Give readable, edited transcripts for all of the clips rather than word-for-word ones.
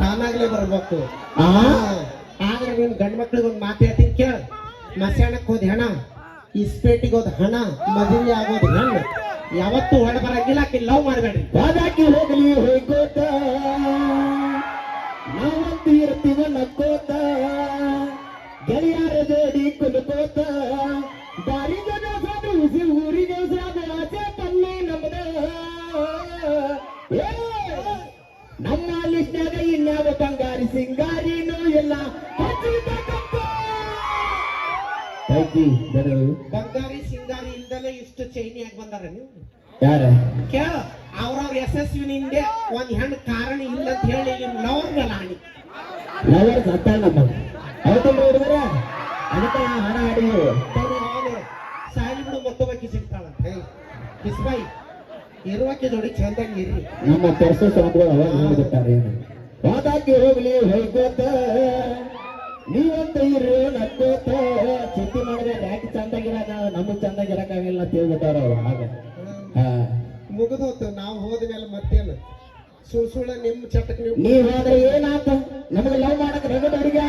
ತಾನಾಗ್ಲೇ ಬರ್ಬೇಕು. ಆ ಆದ್ರೆ ನೀನ್ ಗಂಡ್ ಮಕ್ಳಿಗೆ ಒಂದ್ ಮಾತು ಹೇಳ್ತೀನಿ ಕೇಳ. ಮಸಾಣಕ್ ಹೋದ್ ಹಣ, ಇಸ್ಪೇಟಿಗೆ ಹೋದ್ ಹಣ, ಮದುವೆ ಆಗೋದ್ ಹೆಣ್ಣು. ಯಾವತ್ತೂ ಹೊಡ ಬರಂಗಿಲ್ಲ. ಆಕಿ ಲವ್ ಮಾಡ್ಬೇಡ್ರಿ. ಬಾದಾಕಿ ಹೋಗಲಿ ಹೋಗೋತ ನಾವಂತೂ ಇರ್ತೀವ ನಕ್ಕೋತ ಗೆಳೆಯರ ಜೋಡಿ ಕುಲಕೋತ ದಾರಿಗೆ ಸಾದು ಉಸಿ ಊರಿಗೆ ಸಾದು ಆಚೆ ತನ್ನಿ ನಮ್ದ ನಮ್ಮ ಲಿಸ್ಟ್ನಾಗ ಇನ್ಯಾವ ಬಂಗಾರಿ ಸಿಂಗಾರಿನೂ ಇಲ್ಲ. ಬಂಗಾರಿ ಸಿಂಗಾರಿ ಇಲ್ದಲೆ ಇಷ್ಟು ಚೈನಿಯಾಗಿ ಬಂದಾರ ನೀವು. ಯಾರ ಕೇಳ, ಅವ್ರವ್ರ ಯಶಸ್ವಿನಿಂದ ಒಂದ್ ಹೆಣ್ಣು ಕಾರಣ ಇಲ್ಲ ಅಂತ ಹೇಳಿ ನಿಮ್ ಲವರ್ ಮೇಲೆ ಆಣಿ. ಲವರ್ ಸತ್ತ ನಮ್ಮ ಅವತ್ತೊಂದು ಹುಡುಗರ ಅದಕ್ಕೆ ಹಣ ಆಡಿದ್ರು ಸಾಲಿ ಬಿಡು ಮತ್ತೊಬ್ಬಾಕಿ ಸಿಗ್ತಾಳ. ಕಿಸ್ಬಾಯಿ ಇರುವಾಕಿ ಜೋಡಿ ಚಂದಾಗಿ ಇರ್ರಿ. ನಮ್ಮ ಪರ್ಸು ಸಾಂಗ್ಗಳು ಅವಾಗ ಹೇಳಿಬಿಟ್ಟಾರೆ. ಬಾದಾಕಿ ಹೋಗ್ಲಿ ಹೋಗೋತ ನೀವಂತ ಇರು ನಕ್ಕೋತ ಚಿಂತೆ ಮಾಡಿದ್ರೆ ಯಾಕೆ ಚಂದಾಗಿರಾಕ ನಮಗ್ ಚಂದಾಗಿರಕ್ಕಾಗಿಲ್ಲ ಅಂತ ಹೇಳ್ಬಿಟ್ಟಾರ ಅವ್ರು. ಆಗ ಮುಗಿದೋತು. ನಾವು ಹೋದ್ಮೇಲೆ ಮತ್ತೇನು ಸುಳ್ಳ ನಿಮ್ ಚಟಕ್ ನೀವ್ ಹೋದ್ರೆ ಏನಾತ? ನಮಗೆ ಲವ್ ಮಾಡಕ್ ರಗಡವ್ರಿಗೆ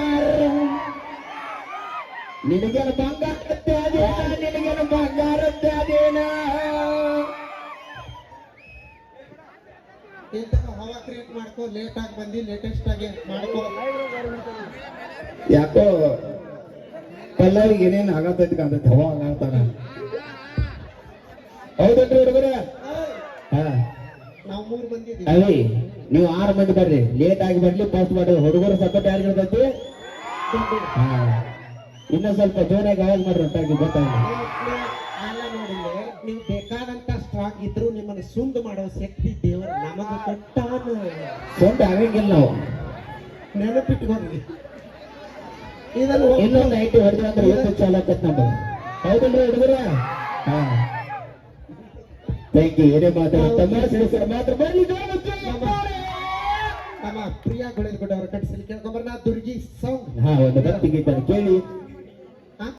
ನಿನಗೇನು ಬಂಗಾರತ್ತೆ ಅದೇನ, ನಿನಗೇನು ಬಂಗಾರತ್ತೆ ಅದೇನ. ಹವಾ ಕ್ರಿಯೇಟ್ ಮಾಡ್ಕೋ. ಲೇಟ್ ಆಗಿ ಬಂದಿ, ಲೇಟೆಸ್ಟ್ ಆಗಿ ಮಾಡ್ಕೋ. ಯಾಕೋ ಪಲ್ಲವಿಗೆ ಏನೇನು ಆಗತೈತಿ ಕಾಣ್ತೈತಿ. ಹವಾ ಆಗ್ತಾನ. ಹೌದಲ್ರಿ ಹುಡುಗರ? ನಾವು 3 ಮಂದಿ ಅವಿ ನೀವು 6 ಮಂದಿ ಬರ್ರಿ. ಲೇಟ್ ಆಗಿ ಬರ್ಲಿ, ಫಸ್ಟ್ ಮಾಡ್ರಿ. ಹುಡುಗರು ಸಪೋರ್ಟ್ ಯಾರಿಗೆ ಇರ್ತೈತಿ? ಇನ್ನ ಸ್ವಲ್ಪ ಜೋರಾಗಿ ಆವಾಜ್ ಮಾಡ್ರಿ ಅಂತ ಗೊತ್ತಾಗ. ನೋಡಿದ್ರೆ ನೀವು ಬೇಕಾದಂತ ಸ್ಟ್ರಾಂಗ್ ಇದ್ರು ನಿಮ್ಮನ್ನ ಸುಂದ್ ಮಾಡೋ ಶಕ್ತಿ ದೇವರು ನಮಗೆ ಕೊಟ್ಟಾನ. ಸ್ವಂತ ಆಗಂಗಿಲ್ಲ. ನಾವು ನೆನಪಿಟ್ಕೊಂಡ್ರಿ. ಇದನ್ನು ಇನ್ನೊಂದು ಐಟಿ ಹೊಡೆದ್ರೆ ಅಂದ್ರೆ ಎಷ್ಟು ಚಾಲ ಆಕತ್ ನಮ್ದು. ಹೌದಲ್ರಿ ಹುಡುಗರ? Thank you. ಏನೇ ಮಾತಾಡ ಮಾತ್ರ ಬರ್ಲಿ. ನಮ್ಮ ಪ್ರಿಯಾ ಗುಳೇರ್ಗುಡ್ಡ ಅವರ ಕಟ್ಟಿಸಲಿ ಕೇಳ್ಕೊಂಬರ್ನ ದುರ್ಗಿ ಸಾಂಗ್. ಒಂದು ಭಕ್ತಿ ಗೀತನ್ನು ಕೇಳಿ